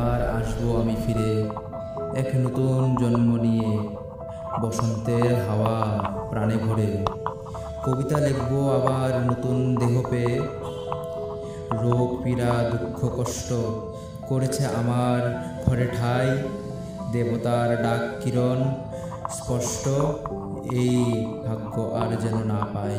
আবার আসবো আমি ফিরে এক নতুন জন্ম নিয়ে, বসন্তের হাওয়া প্রাণে ভরে। কবিতা লিখবো আবার নতুন দেহ পেয়ে। রোগ পীড়া দুঃখ কষ্ট করেছে আমার ঘরে ঠাই। দেবতার ডাক কিরণ স্পষ্ট, এই ভাগ্য আর যেন না পাই।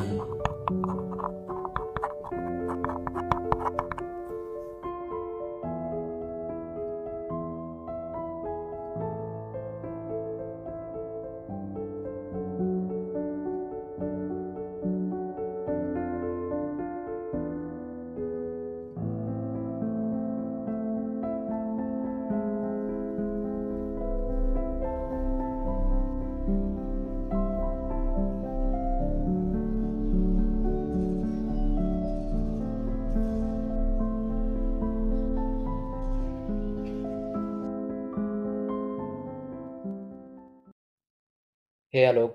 হে আলোক,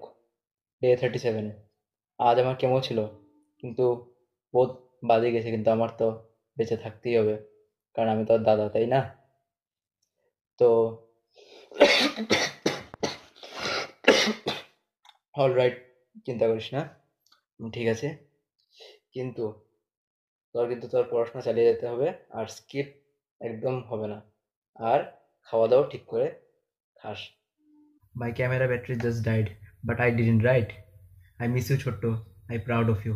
ডে 37। আজ আমার কেমো ছিল, কিন্তু বহুত বাজে গেছে, কিন্তু আমার তো বেঁচে থাকতেই হবে, কারণ আমি তো আর দাদা, তাই না? তো অল রাইট, চিন্তা করিস না, ঠিক আছে। কিন্তু তোর পড়াশোনা চালিয়ে যেতে হবে, আর স্কিপ একদম হবে না। আর খাওয়া দাওয়া ঠিক করে খাস। My camera battery just died, but I didn't write. I miss you ছোট্ট, আই প্রাউড অফ ইউ।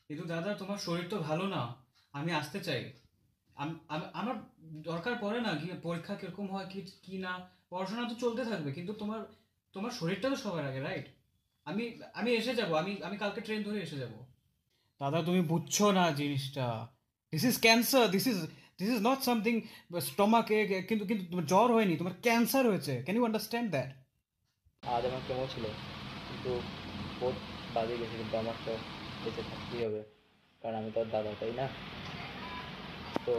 কিন্তু দাদা তোমার শরীর তো ভালো না। আমি আসতে চাই। আমার দরকার পড়ে না কি পরীক্ষা কিরকম হয় কি কি না। পড়াশোনা তো চলতে থাকবে, কিন্তু তোমার তোমার শরীরটা তো সবার আগে, রাইট? আমি আমি এসে যাব, আমি আমি কালকে ট্রেন ধরে এসে যাব। দাদা তুমি বুঝছো না জিনিসটা। This is cancer, this is not something stomach এ। কিন্তু কিন্তু তোমার জ্বর হয়নি, তোমার ক্যান্সার হয়েছে। Can you understand that? আজ আমার কেমন ছিল, কিন্তু বহুত বাজে গেছে, কিন্তু আমার তো বেঁচে থাকতেই হবে, কারণ আমি তো আর দাদা, তাই না? তো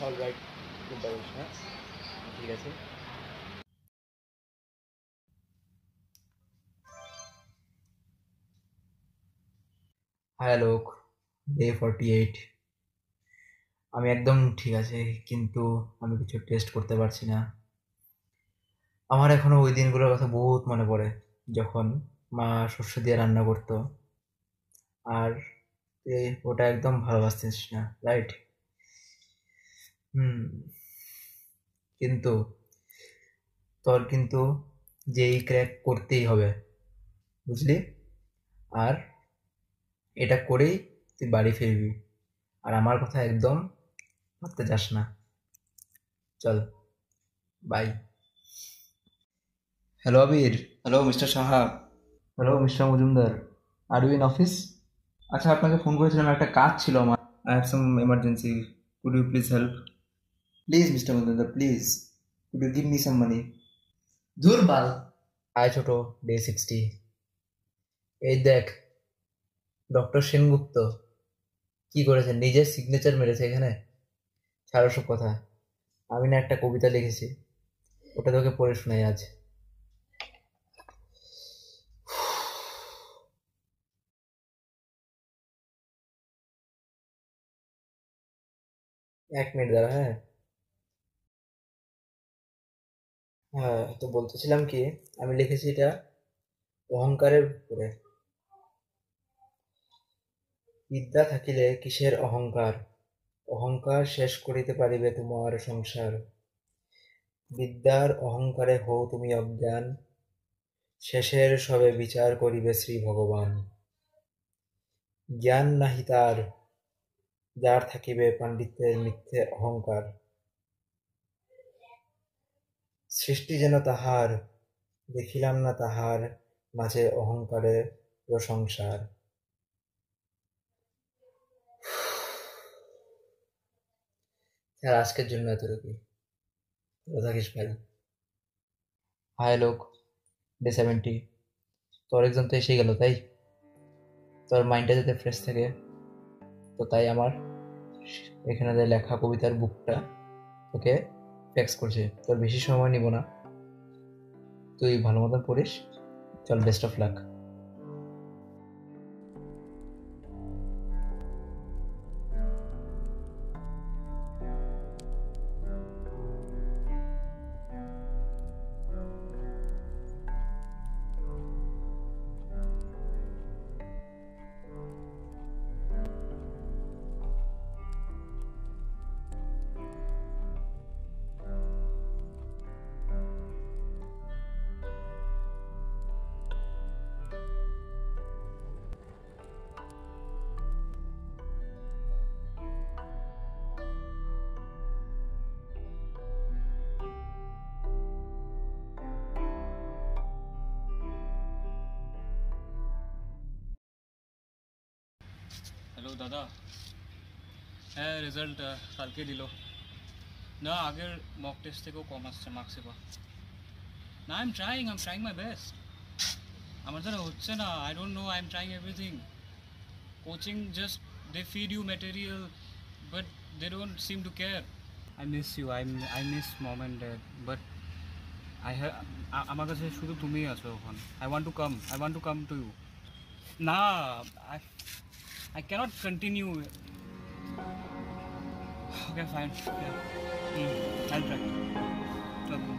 অল রাইট, চিন্তা করিস না, ঠিক আছে। হাই লোক, ডে 48। আমি একদম ঠিক আছে, কিন্তু আমি কিছু টেস্ট করতে পারছি না। আমার এখনো ওই দিনগুলোর কথা বহুত মনে পড়ে, যখন মা শস্য দিয়ে রান্না করতো, আর তুই ওটা একদম ভালোবাসতিস না, রাইট? হুম। কিন্তু তোর কিন্তু যেই ক্র্যাক করতেই হবে, বুঝলি? আর এটা করেই তুই বাড়ি ফিরবি, আর আমার কথা একদম ভাবতে যাস না। চল, bye. Hello Abir. Hello mister Saha. Hello mister Majumdar. Are you in office? আচ্ছা, আপনাকে ফোন করেছিলাম, একটা কাজ ছিল আমার। I have some emergency, could you please help? Please mister Majumdar, please, could you give me some money? দূর বাল। আয় ছোট, ডে 60। এই দেখ, ডক্টর সেনগুপ্ত কি করেছে, নিজের সিগনেচার মেরেছে এখানে। ছাড়ো সব কথা, আমি না একটা কবিতা লিখেছি, ওটা তোকে পড়ে শোনাই আজ। 1 মিনিট দাঁড়া, হ্যাঁ। হ্যাঁ, তো বলতেছিলাম কি, আমি লিখেছি এটা অহংকারের উপরে। বিদ্যা থাকিলে কিসের অহংকার, অহংকার শেষ করিতে পারিবে তোমার সংসার। বিদ্যার অহংকারে হও তুমি অজ্ঞান, শেষের সবে বিচার করিবে শ্রী ভগবান। জ্ঞান নাহি তার, যার থাকিবে পাণ্ডিত্যের মিথ্যে অহংকার। সৃষ্টি যেন তাহার, দেখিলাম না তাহার মাঝে অহংকারের প্রশংসার। আর আজকের জন্য এতটুকুই। ভালো থাকিস ভাই। হাই লোক, ডে 70। তোর এক্সাম তো এসে গেল, তাই তোর মাইন্ডটা যাতে ফ্রেশ থাকে, তো তাই আমার এখানে যে লেখা কবিতার বুকটা তোকে ফ্যাক্স করছে। তোর বেশি সময় নিব না, তুই ভালো মতন পড়িস। চল, বেস্ট অফ লাক। দাদা, হ্যাঁ রেজাল্ট কালকে দিল। না, আগের মক টেস্ট থেকেও কম আসছে মার্কস এবার। না, I am trying my best. আমার দ্বারা হচ্ছে না, I don't know, I am trying everything. Coaching just they feed you material, but they don't seem to care. I miss you, I miss mom and dad, বাট আমার কাছে শুধু তুমিই আছো ওখানে। I want to come to you. না, I cannot continue. Okay, fine. Yeah. I'll try. Okay.